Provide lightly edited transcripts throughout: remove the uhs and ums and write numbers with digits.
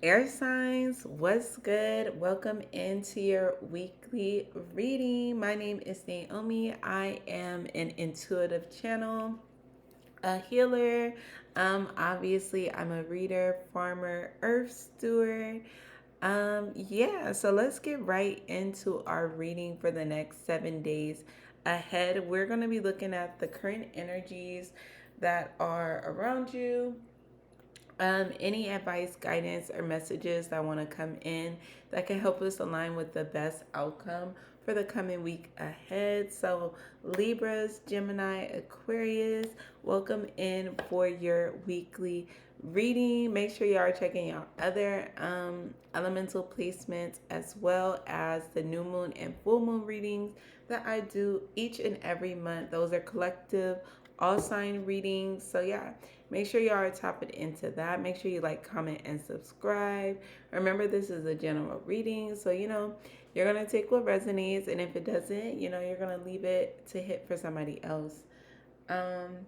Air signs, what's good? Welcome into your weekly reading. My name is Naomi. I am an intuitive channel, a healer. Obviously, I'm a reader, farmer, earth steward. So let's get right into our reading for the next 7 days ahead. We're going to be looking at the current energies that are around you, any advice, guidance, or messages that want to come in that can help us align with the best outcome for the coming week ahead. So, Libras, Gemini, Aquarius, welcome in for your weekly reading. Make sure you are checking out other elemental placements as well as the new moon and full moon readings that I do each and every month. Those are collective, all sign readings. So, yeah, make sure you are tapping into that. Make sure you like, comment, and subscribe. Remember, this is a general reading. So, you're going to take what resonates. And if it doesn't, you're going to leave it to hit for somebody else. I'm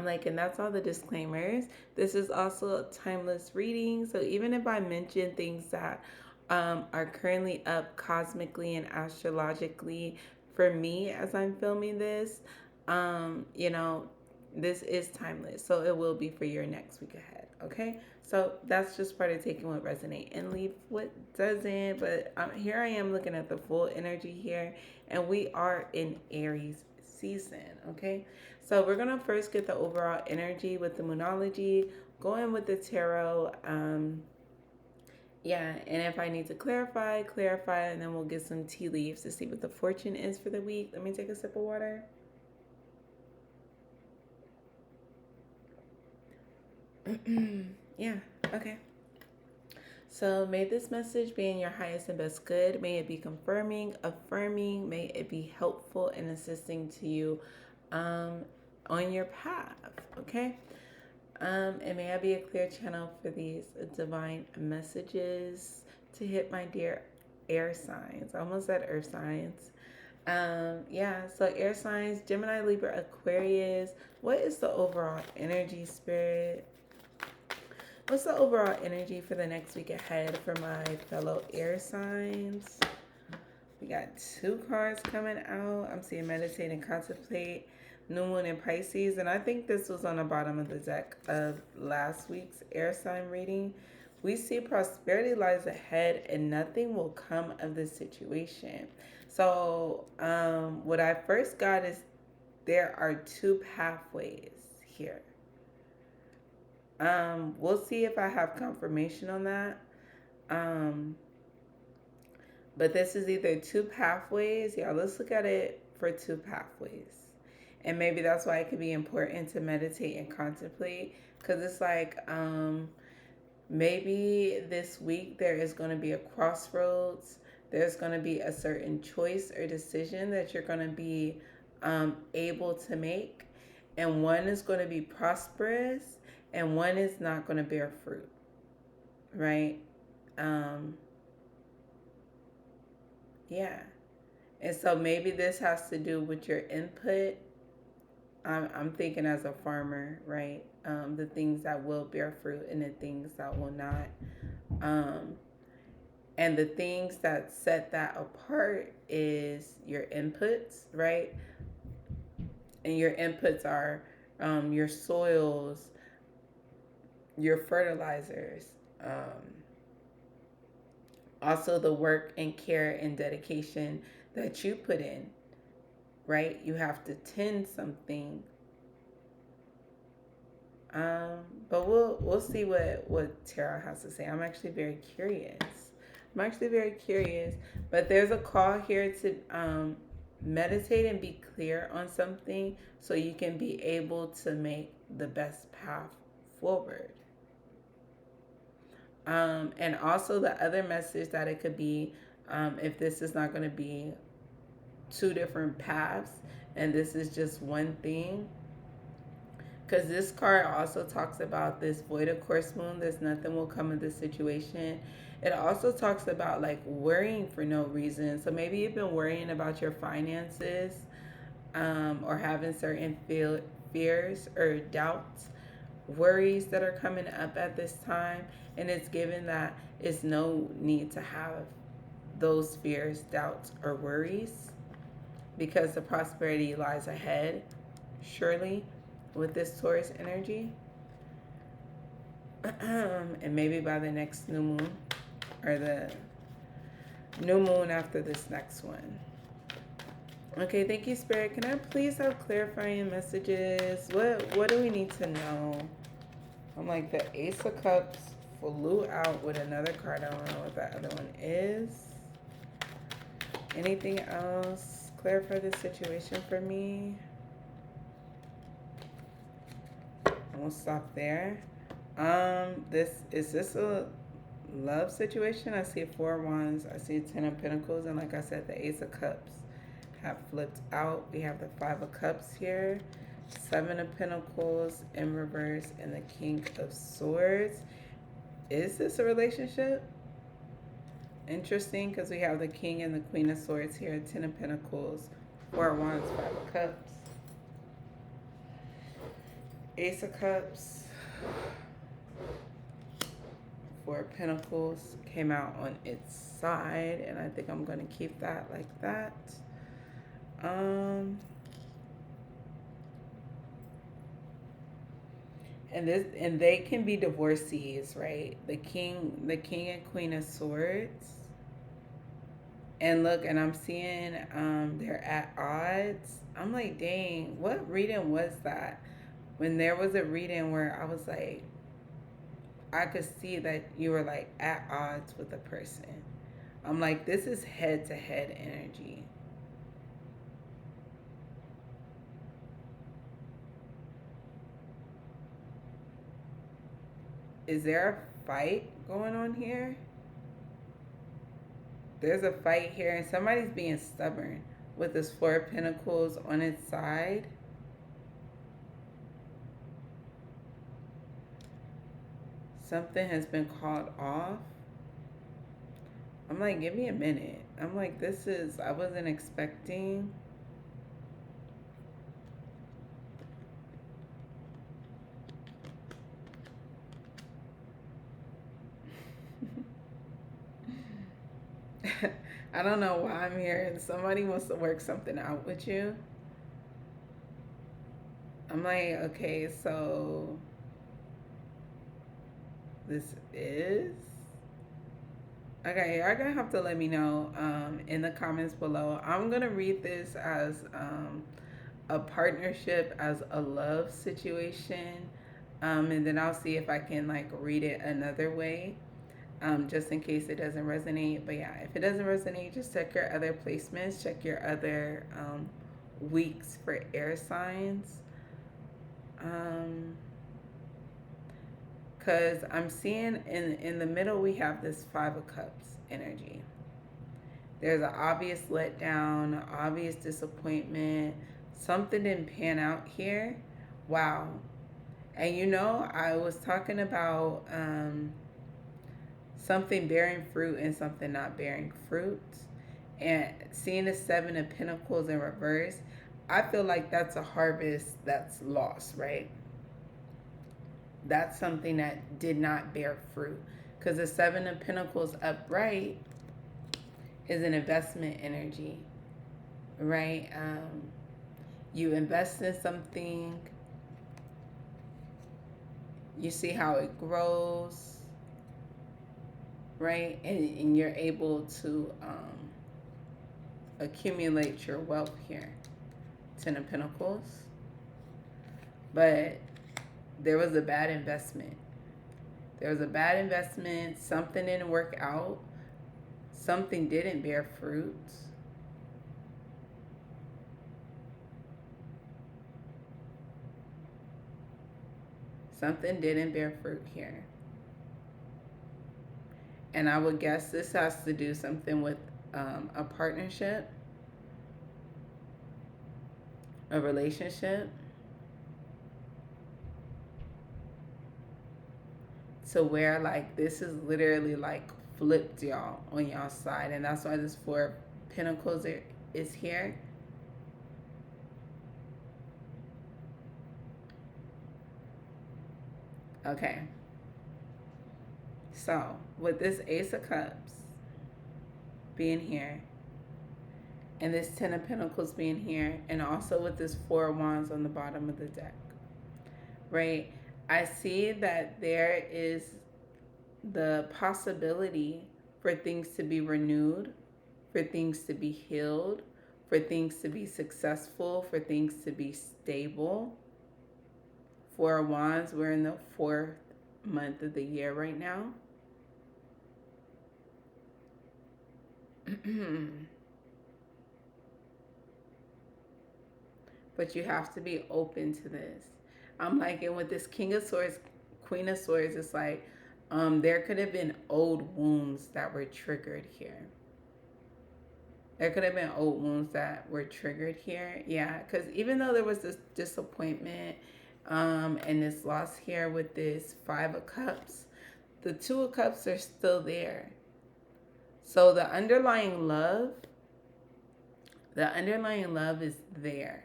like, and that's all the disclaimers. This is also a timeless reading. So even if I mention things that are currently up cosmically and astrologically for me as I'm filming this, um, you know, this is timeless. So it will be for your next week ahead. Okay. So that's just part of taking what resonate and leave what doesn't. But here I am looking at the full energy here, and we are in Aries season. Okay. So we're gonna first get the overall energy with the Moonology, go in with the tarot. And if I need to clarify, and then we'll get some tea leaves to see what the fortune is for the week. Let me take a sip of water. Yeah, okay. So may this message be in your highest and best good. May it be confirming, affirming. May it be helpful and assisting to you on your path. Okay. And may I be a clear channel for these divine messages to hit my dear air signs. I almost said earth signs. So air signs, Gemini, Libra, Aquarius. What is the overall energy, spirit? What's the overall energy for the next week ahead for my fellow air signs? We got two cards coming out. I'm seeing meditate and contemplate, new moon in Pisces. And I think this was on the bottom of the deck of last week's air sign reading. We see prosperity lies ahead and nothing will come of this situation. So what I first got is there are two pathways here. We'll see if I have confirmation on that. But this is either two pathways. Yeah, let's look at it for two pathways. And maybe that's why it could be important to meditate and contemplate. Because it's like, maybe this week there is going to be a crossroads. There's going to be a certain choice or decision that you're going to be able to make. And one is going to be prosperous and one is not going to bear fruit. Right? Yeah. And so maybe this has to do with your input. I'm thinking as a farmer, right? The things that will bear fruit and the things that will not. And the things that set that apart is your inputs, right? And your inputs are your soils, your fertilizers, also the work and care and dedication that you put in, right? You have to tend something. But we'll see what Tara has to say. I'm actually very curious. But there's a call here to meditate and be clear on something so you can be able to make the best path forward. And also the other message that it could be, if this is not going to be two different paths and this is just one thing, because this card also talks about this void of course moon. There's nothing will come of this situation. It also talks about like worrying for no reason. So maybe you've been worrying about your finances, or having certain fears or doubts, worries that are coming up at this time. And it's given that it's no need to have those fears, doubts, or worries because the prosperity lies ahead, surely, with this Taurus energy. And maybe by the next new moon, or the new moon after this next one. Okay, thank you, Spirit. Can I please have clarifying messages? What do we need to know? I'm like, the Ace of Cups flew out with another card. I don't know what that other one is. Anything else? Clarify the situation for me. We'll stop there. Is this a love situation? I see 4 of Wands. I see 10 of Pentacles, and like I said, the Ace of Cups have flipped out. We have the 5 of Cups here, 7 of Pentacles in reverse, and the King of Swords. Is this a relationship? Interesting, because we have the King and the Queen of Swords here, 10 of Pentacles, 4 of Wands, 5 of Cups, Ace of Cups, 4 of Pentacles came out on its side, and I think I'm going to keep that like that. And they can be divorcees, right? The king and Queen of Swords. And look, and I'm seeing they're at odds. I'm like, dang, what reading was that? When there was a reading where I was like, I could see that you were like at odds with a person. I'm like, this is head-to-head energy. Is there a fight going on here? There's a fight here, and somebody's being stubborn with this 4 of Pentacles on its side. Something has been called off. I'm like, give me a minute. I'm like, this is, I wasn't expecting. I don't know why I'm here, and somebody wants to work something out with you. I'm like, okay, so this is okay. You're gonna have to let me know in the comments below. I'm gonna read this as a partnership, as a love situation, and then I'll see if I can like read it another way, just in case it doesn't resonate. But yeah, if it doesn't resonate, just check your other placements, check your other weeks for air signs. Because I'm seeing in the middle we have this 5 of Cups energy. There's an obvious letdown, obvious disappointment. Something didn't pan out here. Wow. And you know, I was talking about something bearing fruit and something not bearing fruit. And seeing the 7 of Pentacles in reverse, I feel like that's a harvest that's lost, right? That's something that did not bear fruit. Because the 7 of Pentacles upright is an investment energy, right? You invest in something, you see how it grows, right? And you're able to accumulate your wealth here. 10 of Pentacles. But there was a bad investment. There was a bad investment. Something didn't work out. Something didn't bear fruit. Something didn't bear fruit here. And I would guess this has to do something with a partnership, a relationship. To where like this is literally like flipped y'all on y'all side, and that's why this 4 of Pentacles is here. Okay. So, with this Ace of Cups being here, and this Ten of Pentacles being here, and also with this Four of Wands on the bottom of the deck, right? I see that there is the possibility for things to be renewed, for things to be healed, for things to be successful, for things to be stable. Four of Wands, we're in the 4th month of the year right now. But you have to be open to this. I'm like, and with this King of Swords, Queen of Swords, it's like there could have been old wounds that were triggered here. There could have been old wounds that were triggered here. Yeah, because even though there was this disappointment and this loss here with this Five of Cups, the Two of Cups are still there. So the underlying love is there.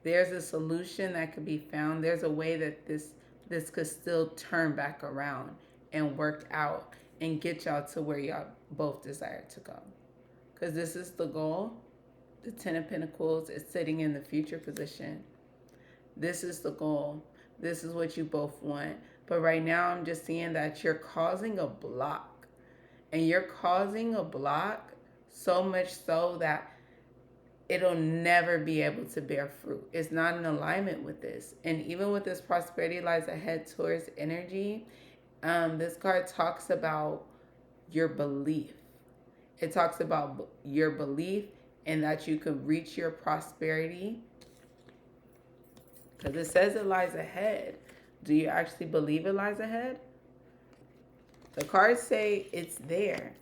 There's a solution that could be found. There's a way that this could still turn back around and work out and get y'all to where y'all both desire to go. Because this is the goal. The Ten of Pentacles is sitting in the future position. This is the goal. This is what you both want. But right now I'm just seeing that you're causing a block. And you're causing a block so much so that it'll never be able to bear fruit. It's not in alignment with this. And even with this prosperity lies ahead towards energy, this card talks about your belief. It talks about your belief and that you can reach your prosperity. Because it says it lies ahead. Do you actually believe it lies ahead? The cards say it's there,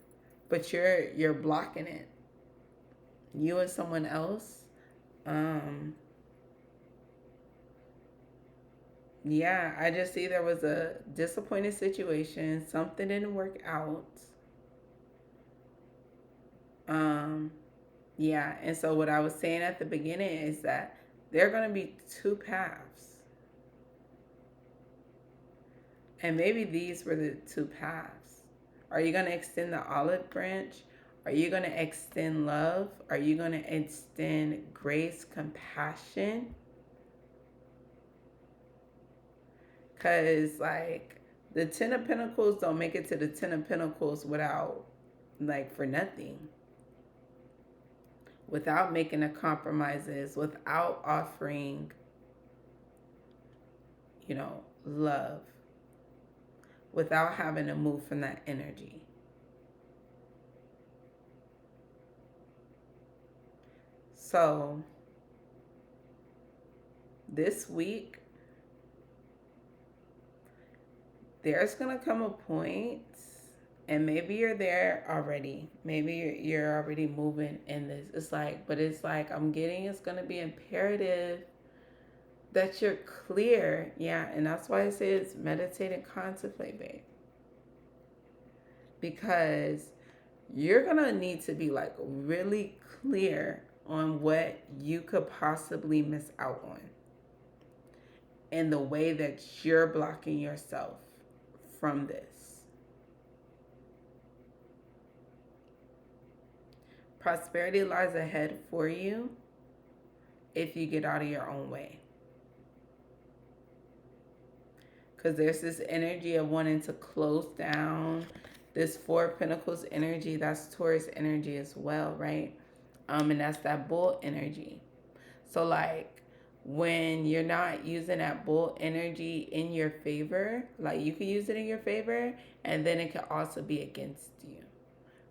but you're blocking it. You and someone else. Yeah, I just see there was a disappointing situation. Something didn't work out. Yeah, and so what I was saying at the beginning is that there are going to be two paths. And maybe these were the two paths. Are you going to extend the olive branch? Are you going to extend love? Are you going to extend grace, compassion? Because, like, the Ten of Pentacles don't make it to the Ten of Pentacles without, like, for nothing. Without making the compromises, without offering, love. Without having to move from that energy. So, this week, there's going to come a point, and maybe you're there already. Maybe you're already moving in this. It's like I'm getting it's going to be imperative that you're clear. Yeah, and that's why I say it's meditate and contemplate, babe. Because you're going to need to be like really clear on what you could possibly miss out on. And the way that you're blocking yourself from this. Prosperity lies ahead for you if you get out of your own way. Because there's this energy of wanting to close down. This Four of Pentacles energy, that's Taurus energy as well, right? And that's that bull energy. So like when you're not using that bull energy in your favor, like you can use it in your favor and then it can also be against you,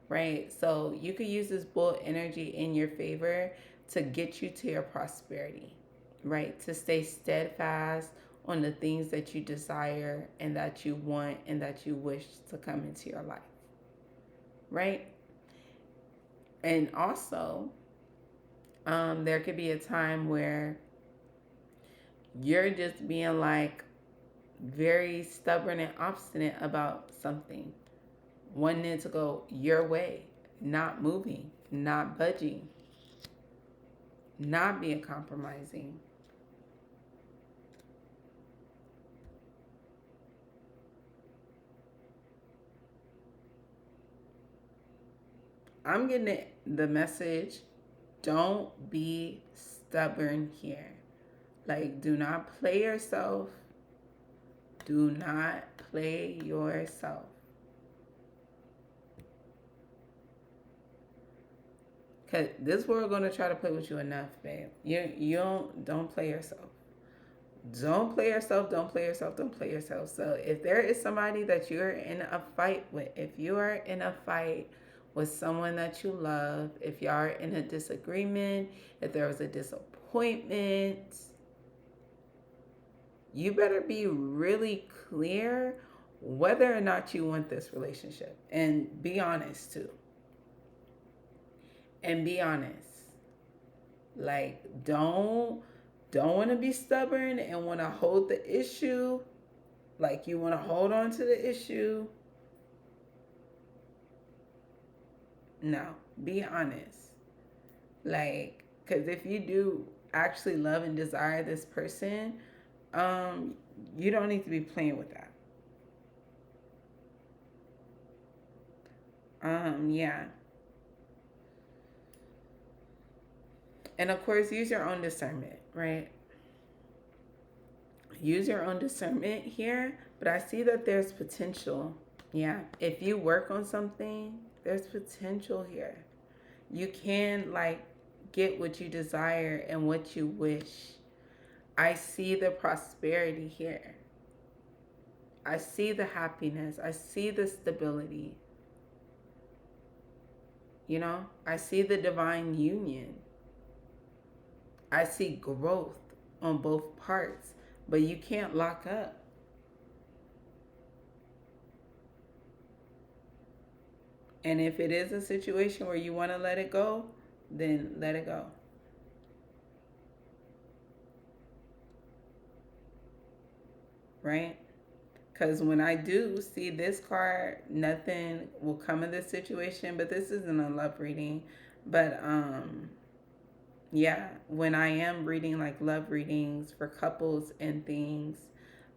right? So you could use this bull energy in your favor to get you to your prosperity, right? To stay steadfast on the things that you desire and that you want and that you wish to come into your life, right? And also, there could be a time where you're just being like very stubborn and obstinate about something, wanting it to go your way, not moving, not budging, not being compromising. I'm getting the message. Don't be stubborn here. Like, do not play yourself. Do not play yourself. Cause this world gonna try to play with you enough, babe. You don't play yourself. Don't play yourself. Don't play yourself. Don't play yourself. So if there is somebody that you're in a fight with, if you are in a fight with someone that you love, if you are in a disagreement, if there was a disappointment, you better be really clear whether or not you want this relationship, and be honest too. And be honest. Like, don't want to be stubborn and want to hold the issue. Like, you want to hold on to the issue. No, be honest. Like, because if you do actually love and desire this person, you don't need to be playing with that. Yeah. And of course, use your own discernment, right? Use your own discernment here, but I see that there's potential. Yeah. If you work on something, there's potential here. You can, like, get what you desire and what you wish. I see the prosperity here. I see the happiness. I see the stability. You know, I see the divine union. I see growth on both parts, but you can't lock up. And if it is a situation where you want to let it go, then let it go. Right? Because when I do see this card, nothing will come of this situation, but this isn't a love reading. But yeah, when I am reading like love readings for couples and things,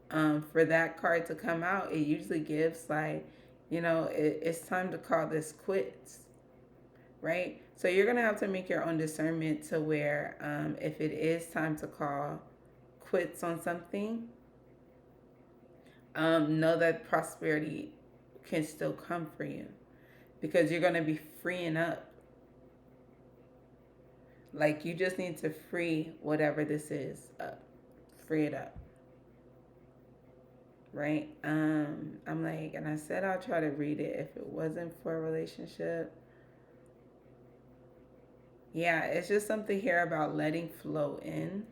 for that card to come out, it usually gives like, it's time to call this quits, right? So you're going to have to make your own discernment to where if it is time to call quits on something, know that prosperity can still come for you because you're going to be freeing up. Like, you just need to free whatever this is up. Free it up. Right? I'm like, and I said I'll try to read it if it wasn't for a relationship. Yeah, it's just something here about letting flow in.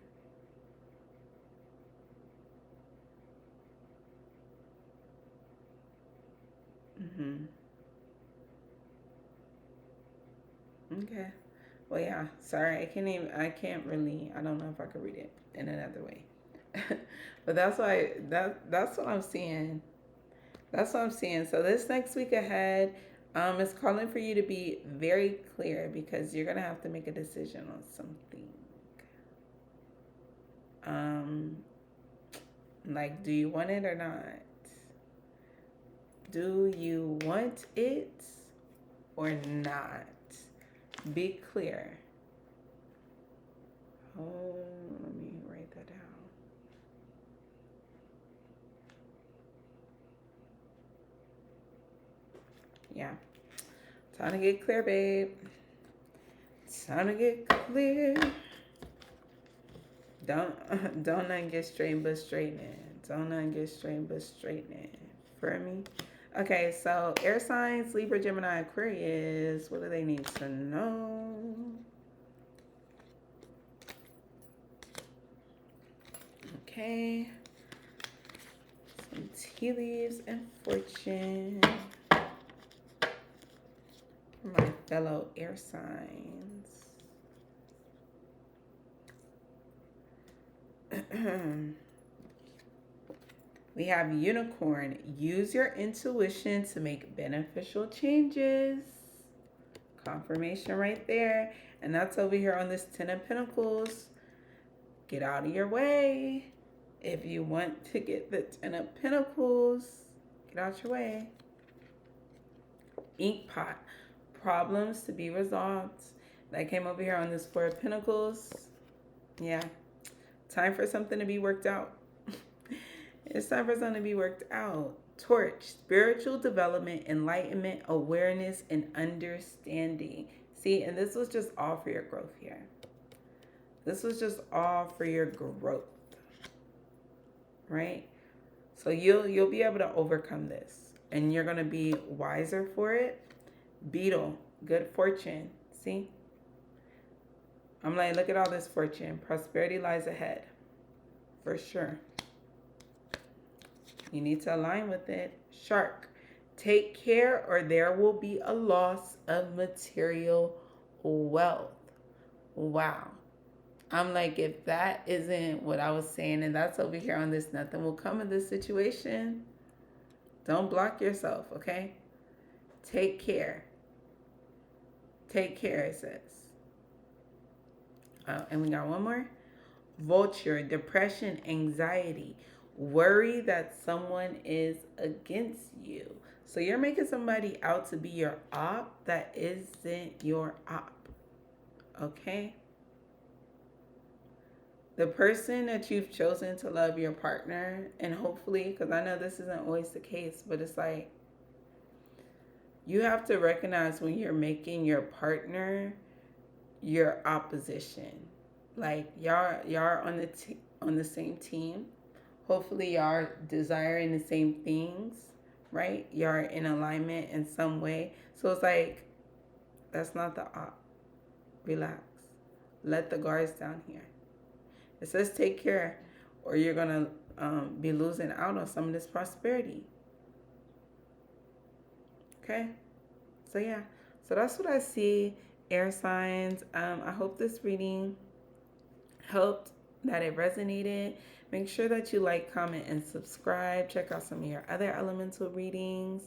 Okay. Well, yeah. Sorry, I can't really. I don't know if I could read it in another way. But that's what I'm seeing. That's what I'm seeing. So this next week ahead, is calling for you to be very clear because you're gonna have to make a decision on something. Um, like, do you want it or not? Do you want it or not? Be clear. Oh, let me write that down. Yeah. Time to get clear, babe. Time to get clear. Don't not get straight but straightening. Don't not get straight but straightening. For me. Okay, so air signs, Libra, Gemini, Aquarius. What do they need to know? Okay. Some tea leaves and fortune. For my fellow air signs. We have unicorn. Use your intuition to make beneficial changes. Confirmation right there. And that's over here on this 10 of Pentacles. Get out of your way. If you want to get the 10 of Pentacles, get out your way. Ink pot. problems to be resolved. That came over here on this Four of Pentacles. Yeah. Time for something to be worked out. It's time for something to be worked out. Torch, spiritual development, enlightenment, awareness, and understanding. See, and this was just all for your growth here. This was just all for your growth. Right? So you'll be able to overcome this. And you're going to be wiser for it. Beetle, good fortune. See? I'm like, look at all this fortune. Prosperity lies ahead. For sure. You need to align with it. Shark, take care or there will be a loss of material wealth. Wow. I'm like, if that isn't what I was saying, and that's over here on this, nothing will come of this situation. Don't block yourself, okay? Take care. Take care, it says. And we got one more. Vulture, depression, anxiety, worry that someone is against you. So you're making somebody out to be your op that isn't your op. Okay? The person that you've chosen to love your partner, and hopefully, because I know this isn't always the case, but it's like, you have to recognize when you're making your partner your opposition. Like y'all on the same team. Hopefully y'all are desiring the same things, right? Y'all are in alignment in some way. So it's like, that's not the op. Relax. Let the guards down here. It says take care or you're going to be losing out on some of this prosperity. Okay? So yeah. So that's what I see, air signs. I hope this reading helped, that it resonated. Make sure that you like, comment, and subscribe. Check out some of your other elemental readings.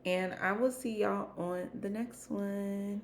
And I will see y'all on the next one.